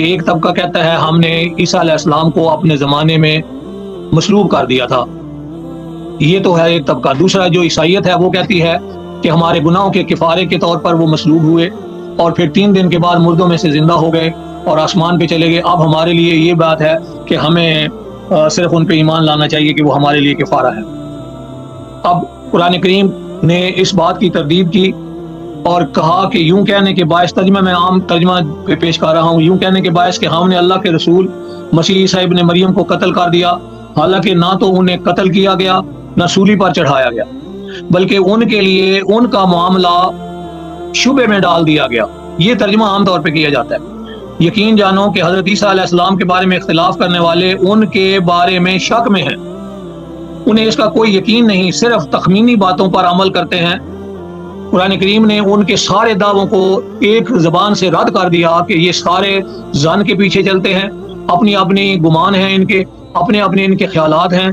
ایک طبقہ کہتا ہے ہم نے عیسیٰ علیہ السلام کو اپنے زمانے میں مصلوب کر دیا تھا، یہ تو ہے ایک طبقہ۔ دوسرا جو عیسائیت ہے وہ کہتی ہے کہ ہمارے گناہوں کے کفارے کے طور پر وہ مصلوب ہوئے اور پھر 3 دن کے بعد مردوں میں سے زندہ ہو گئے اور آسمان پہ چلے گئے۔ اب ہمارے لیے یہ بات ہے کہ ہمیں صرف ان پہ ایمان لانا چاہیے کہ وہ ہمارے لیے کفارہ ہے۔ اب قرآن کریم نے اس بات کی تردید کی اور کہا کہ یوں کہنے کے باعث، ترجمہ میں عام ترجمہ پہ پیش کر رہا ہوں، یوں کہنے کے باعث کہ ہم نے اللہ کے رسول مسیح عیسیٰ ابن مریم کو قتل کر دیا، حالانکہ نہ تو انہیں قتل کیا گیا نہ سولی پر چڑھایا گیا، بلکہ ان کے لیے ان کا معاملہ شبے میں ڈال دیا گیا۔ یہ ترجمہ عام طور پہ کیا جاتا ہے۔ یقین جانو کہ حضرت عیسیٰ علیہ السلام کے بارے میں اختلاف کرنے والے ان کے بارے میں شک میں ہیں، انہیں اس کا کوئی یقین نہیں، صرف تخمینی باتوں پر عمل کرتے ہیں۔ قرآن کریم نے ان کے سارے دعووں کو ایک زبان سے رد کر دیا کہ یہ سارے ظن کے پیچھے چلتے ہیں، اپنی اپنی گمان ہیں، ان کے اپنے اپنے ان کے خیالات ہیں۔